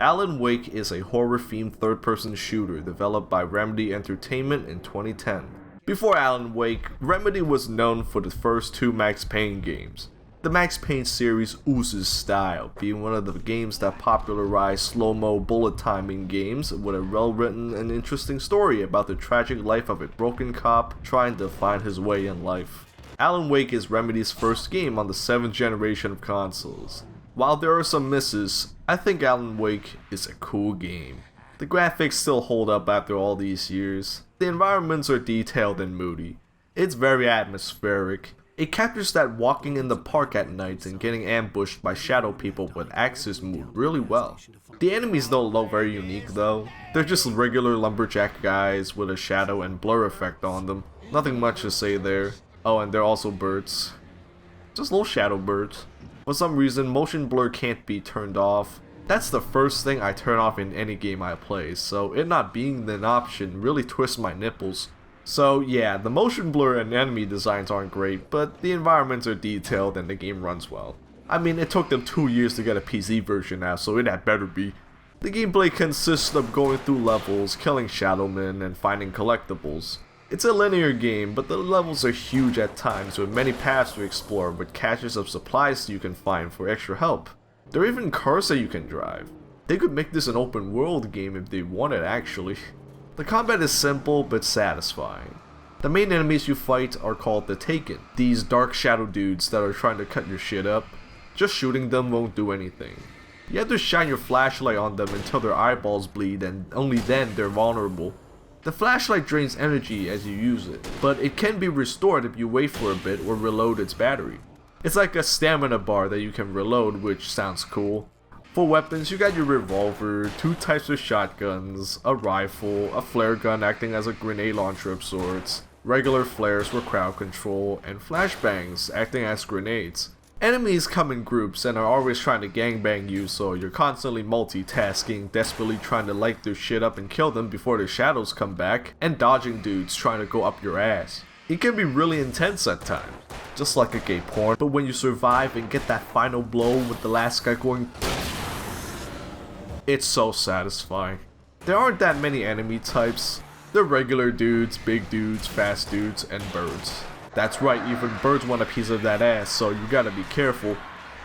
Alan Wake is a horror-themed third-person shooter developed by Remedy Entertainment in 2010. Before Alan Wake, Remedy was known for the first two Max Payne games. The Max Payne series oozes style, being one of the games that popularized slow-mo bullet timing games with a well-written and interesting story about the tragic life of a broken cop trying to find his way in life. Alan Wake is Remedy's first game on the 7th generation of consoles. While there are some misses, I think Alan Wake is a cool game. The graphics still hold up after all these years. The environments are detailed and moody. It's very atmospheric. It captures that walking in the park at night and getting ambushed by shadow people with axes move really well. The enemies don't look very unique though. They're just regular lumberjack guys with a shadow and blur effect on them. Nothing much to say there. Oh, and they're also birds. Just little shadow birds. For some reason, motion blur can't be turned off. That's the first thing I turn off in any game I play, so it not being an option really twists my nipples. So yeah, the motion blur and enemy designs aren't great, but the environments are detailed and the game runs well. I mean, it took them 2 years to get a PC version now, so it had better be. The gameplay consists of going through levels, killing shadowmen, and finding collectibles. It's a linear game, but the levels are huge at times with many paths to explore with caches of supplies you can find for extra help. There are even cars that you can drive. They could make this an open world game if they wanted actually. The combat is simple but satisfying. The main enemies you fight are called the Taken, these dark shadow dudes that are trying to cut your shit up. Just shooting them won't do anything. You have to shine your flashlight on them until their eyeballs bleed and only then they're vulnerable. The flashlight drains energy as you use it, but it can be restored if you wait for a bit or reload its battery. It's like a stamina bar that you can reload, which sounds cool. For weapons, you got your revolver, 2 types of shotguns, a rifle, a flare gun acting as a grenade launcher of sorts, regular flares for crowd control, and flashbangs acting as grenades. Enemies come in groups and are always trying to gangbang you, so you're constantly multitasking, desperately trying to light their shit up and kill them before their shadows come back, and dodging dudes trying to go up your ass. It can be really intense at times, just like a gay porn, but when you survive and get that final blow with the last guy going, it's so satisfying. There aren't that many enemy types. They're regular dudes, big dudes, fast dudes, and birds. That's right, even birds want a piece of that ass, so you gotta be careful.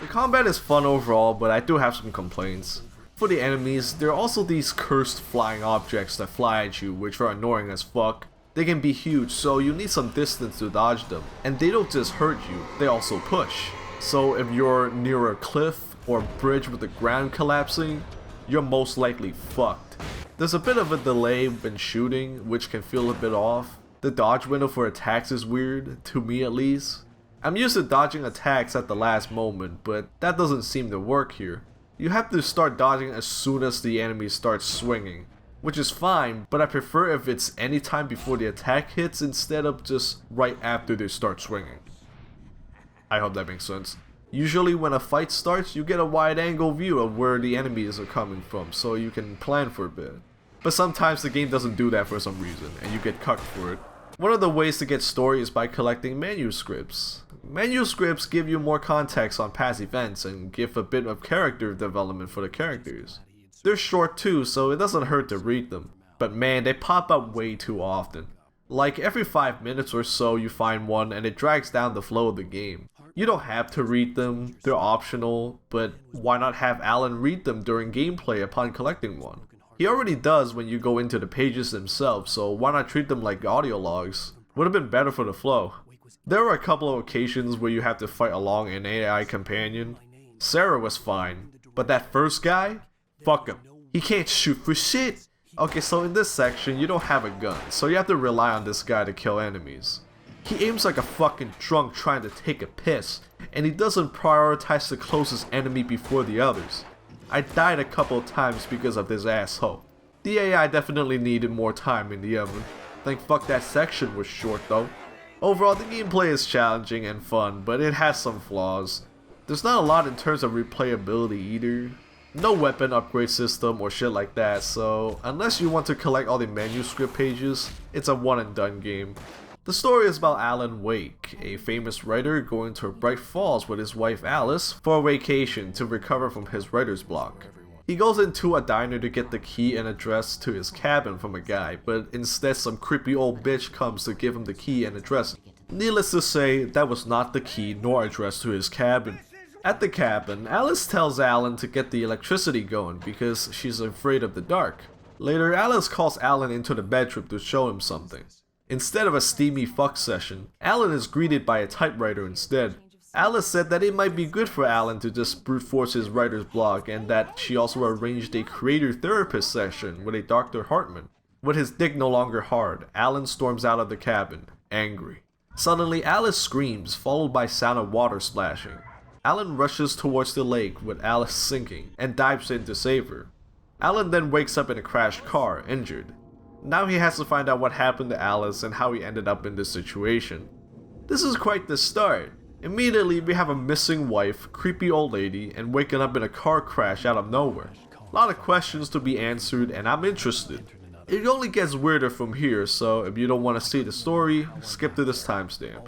The combat is fun overall, but I do have some complaints. For the enemies, there are also these cursed flying objects that fly at you, which are annoying as fuck. They can be huge, so you need some distance to dodge them. And they don't just hurt you, they also push. So if you're near a cliff or bridge with the ground collapsing, you're most likely fucked. There's a bit of a delay when shooting, which can feel a bit off. The dodge window for attacks is weird, to me at least. I'm used to dodging attacks at the last moment, but that doesn't seem to work here. You have to start dodging as soon as the enemy starts swinging, which is fine, but I prefer if it's any time before the attack hits instead of just right after they start swinging. I hope that makes sense. Usually when a fight starts, you get a wide angle view of where the enemies are coming from, so you can plan for a bit. But sometimes the game doesn't do that for some reason, and you get cucked for it. One of the ways to get story is by collecting manuscripts. Manuscripts give you more context on past events and give a bit of character development for the characters. They're short too, so it doesn't hurt to read them. But man, they pop up way too often. Like every 5 minutes or so you find one and it drags down the flow of the game. You don't have to read them, they're optional, but why not have Alan read them during gameplay upon collecting one? He already does when you go into the pages themselves, so why not treat them like audio logs? Would have been better for the flow. There were a couple of occasions where you have to fight along an AI companion. Sarah was fine, but that first guy? Fuck him. He can't shoot for shit. Okay, so in this section, you don't have a gun, so you have to rely on this guy to kill enemies. He aims like a fucking drunk trying to take a piss, and he doesn't prioritize the closest enemy before the others. I died a couple of times because of this asshole. The AI definitely needed more time in the oven. Thank fuck that section was short though. Overall, the gameplay is challenging and fun, but it has some flaws. There's not a lot in terms of replayability either. No weapon upgrade system or shit like that, so unless you want to collect all the manuscript pages, it's a one and done game. The story is about Alan Wake, a famous writer going to Bright Falls with his wife Alice for a vacation to recover from his writer's block. He goes into a diner to get the key and address to his cabin from a guy, but instead some creepy old bitch comes to give him the key and address. Needless to say, that was not the key nor address to his cabin. At the cabin, Alice tells Alan to get the electricity going because she's afraid of the dark. Later, Alice calls Alan into the bedroom to show him something. Instead of a steamy fuck session, Alan is greeted by a typewriter instead. Alice said that it might be good for Alan to just brute force his writer's block, and that she also arranged a creator therapist session with a Dr. Hartman. With his dick no longer hard, Alan storms out of the cabin, angry. Suddenly, Alice screams, followed by sound of water splashing. Alan rushes towards the lake with Alice sinking, and dives in to save her. Alan then wakes up in a crashed car, injured. Now he has to find out what happened to Alice and how he ended up in this situation. This is quite the start. Immediately, we have a missing wife, creepy old lady, and waking up in a car crash out of nowhere. A lot of questions to be answered, and I'm interested. It only gets weirder from here, so if you don't want to see the story, skip to this timestamp.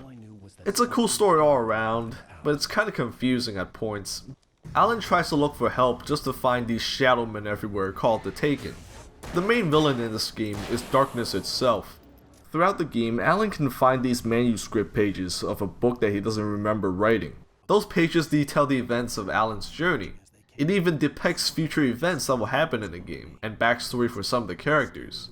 It's a cool story all around, but it's kinda confusing at points. Alan tries to look for help just to find these shadow men everywhere called the Taken. The main villain in this game is darkness itself. Throughout the game, Alan can find these manuscript pages of a book that he doesn't remember writing. Those pages detail the events of Alan's journey. It even depicts future events that will happen in the game, and backstory for some of the characters.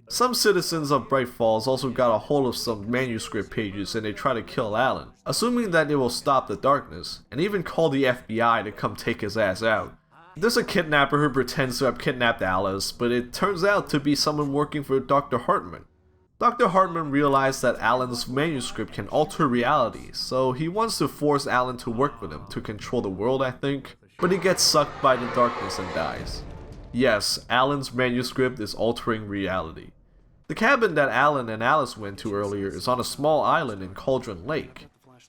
Some citizens of Bright Falls also got a hold of some manuscript pages and they try to kill Alan, assuming that it will stop the darkness, and even call the FBI to come take his ass out. There's a kidnapper who pretends to have kidnapped Alice, but it turns out to be someone working for Dr. Hartman. Dr. Hartman realized that Alan's manuscript can alter reality, so he wants to force Alan to work with him to control the world, I think, but he gets sucked by the darkness and dies. Yes, Alan's manuscript is altering reality. The cabin that Alan and Alice went to earlier is on a small island in Cauldron Lake.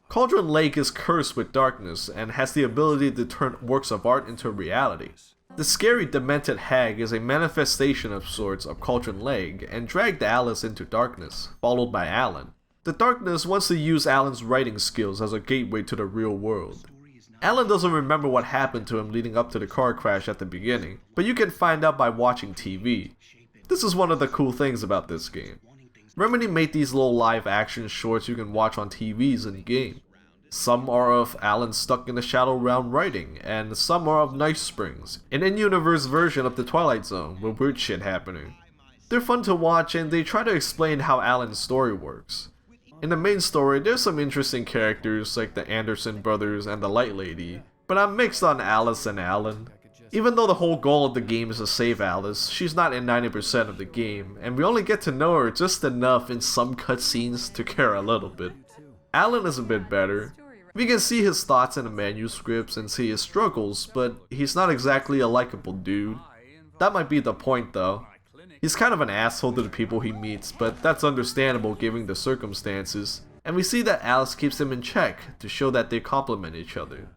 Cauldron Lake is cursed with darkness and has the ability to turn works of art into reality. The scary demented hag is a manifestation of sorts of Cauldron Lake and dragged Alice into darkness, followed by Alan. The darkness wants to use Alan's writing skills as a gateway to the real world. Alan doesn't remember what happened to him leading up to the car crash at the beginning, but you can find out by watching TV. This is one of the cool things about this game. Remedy made these little live action shorts you can watch on TVs in the game. Some are of Alan stuck in the Shadow Realm writing, and some are of Night Springs, an in-universe version of the Twilight Zone with weird shit happening. They're fun to watch and they try to explain how Alan's story works. In the main story, there's some interesting characters like the Anderson brothers and the Light Lady, but I'm mixed on Alice and Alan. Even though the whole goal of the game is to save Alice, she's not in 90% of the game, and we only get to know her just enough in some cutscenes to care a little bit. Alan is a bit better. We can see his thoughts in the manuscripts and see his struggles, but he's not exactly a likable dude. That might be the point though. He's kind of an asshole to the people he meets, but that's understandable given the circumstances, and we see that Alice keeps him in check to show that they complement each other.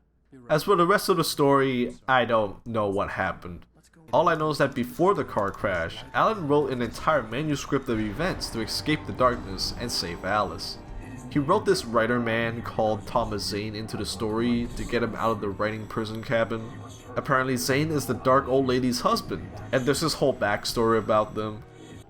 As for the rest of the story, I don't know what happened. All I know is that before the car crash, Alan wrote an entire manuscript of events to escape the darkness and save Alice. He wrote this writer man called Thomas Zane into the story to get him out of the writing prison cabin. Apparently Zane is the dark old lady's husband, and there's this whole backstory about them.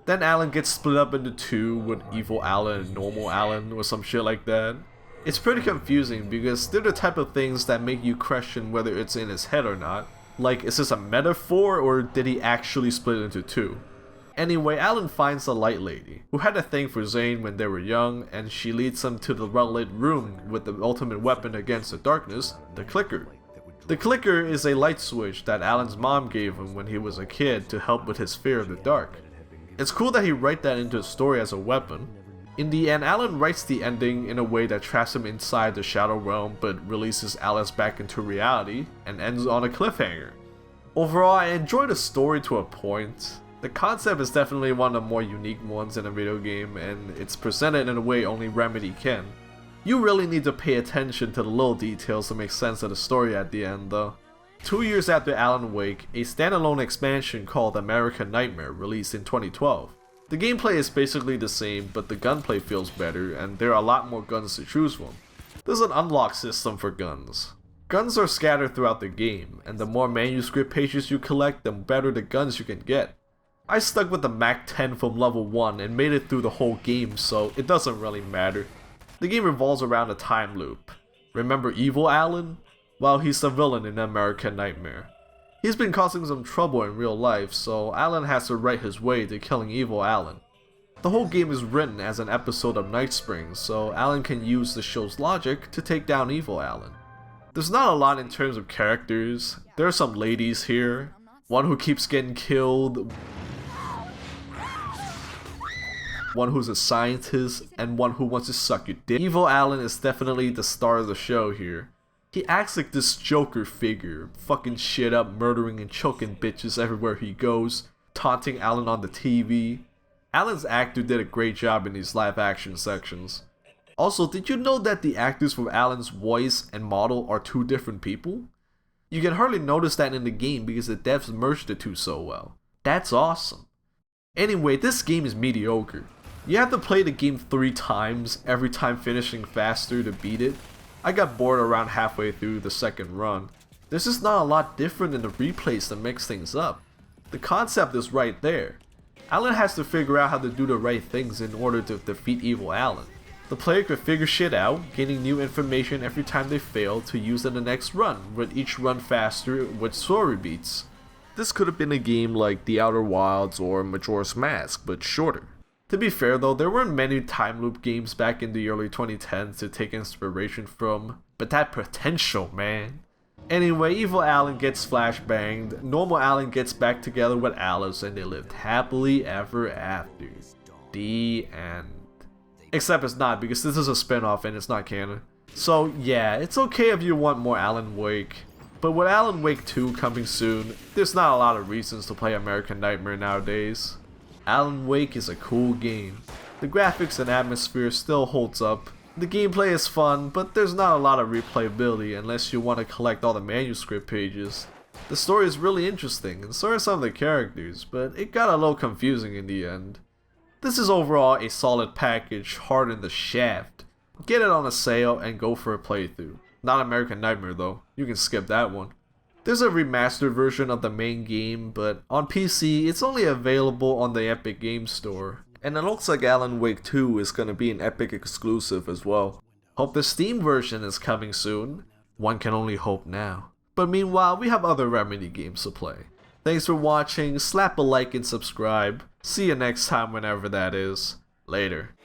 Then Alan gets split up into two with evil Alan and normal Alan or some shit like that. It's pretty confusing because they're the type of things that make you question whether it's in his head or not. Like, is this a metaphor or did he actually split into two? Anyway, Alan finds the Light Lady, who had a thing for Zane when they were young, and she leads him to the well-lit room with the ultimate weapon against the darkness, the clicker. The clicker is a light switch that Alan's mom gave him when he was a kid to help with his fear of the dark. It's cool that he wrote that into the story as a weapon. In the end, Alan writes the ending in a way that traps him inside the Shadow Realm but releases Alice back into reality, and ends on a cliffhanger. Overall, I enjoyed the story to a point. The concept is definitely one of the more unique ones in a video game, and it's presented in a way only Remedy can. You really need to pay attention to the little details to make sense of the story at the end though. 2 years after Alan Wake, a standalone expansion called American Nightmare released in 2012. The gameplay is basically the same, but the gunplay feels better, and there are a lot more guns to choose from. There's an unlock system for guns. Guns are scattered throughout the game, and the more manuscript pages you collect, the better the guns you can get. I stuck with the MAC-10 from level 1 and made it through the whole game, so it doesn't really matter. The game revolves around a time loop. Remember Evil Alan? Well, he's the villain in American Nightmare. He's been causing some trouble in real life, so Alan has to write his way to killing Evil Alan. The whole game is written as an episode of Night Springs, so Alan can use the show's logic to take down Evil Alan. There's not a lot in terms of characters. There are some ladies here, one who keeps getting killed, one who's a scientist, and one who wants to suck your dick. Evil Alan is definitely the star of the show here. He acts like this Joker figure, fucking shit up, murdering and choking bitches everywhere he goes, taunting Alan on the TV. Alan's actor did a great job in these live action sections. Also, did you know that the actors for Alan's voice and model are two different people? You can hardly notice that in the game because the devs merged the two so well. That's awesome. Anyway, this game is mediocre. You have to play the game 3 times, every time finishing faster to beat it. I got bored around halfway through the second run. There's just not a lot different in the replays to mix things up. The concept is right there. Alan has to figure out how to do the right things in order to defeat Evil Alan. The player could figure shit out, gaining new information every time they fail to use in the next run, with each run faster with story beats. This could have been a game like The Outer Wilds or Majora's Mask, but shorter. To be fair though, there weren't many time loop games back in the early 2010s to take inspiration from, but that potential, man. Anyway, Evil Alan gets flashbanged, normal Alan gets back together with Alice, and they lived happily ever after. The end. Except it's not, because this is a spin-off and it's not canon. So yeah, it's okay if you want more Alan Wake. But with Alan Wake 2 coming soon, there's not a lot of reasons to play American Nightmare nowadays. Alan Wake is a cool game. The graphics and atmosphere still holds up. The gameplay is fun, but there's not a lot of replayability unless you want to collect all the manuscript pages. The story is really interesting, and so are some of the characters, but it got a little confusing in the end. This is overall a solid package, hard in the shaft. Get it on a sale and go for a playthrough. Not American Nightmare though, you can skip that one. There's a remastered version of the main game, but on PC it's only available on the Epic Games Store. And it looks like Alan Wake 2 is gonna be an Epic exclusive as well. Hope the Steam version is coming soon. One can only hope now. But meanwhile, we have other Remedy games to play. Thanks for watching, slap a like and subscribe. See you next time whenever that is. Later.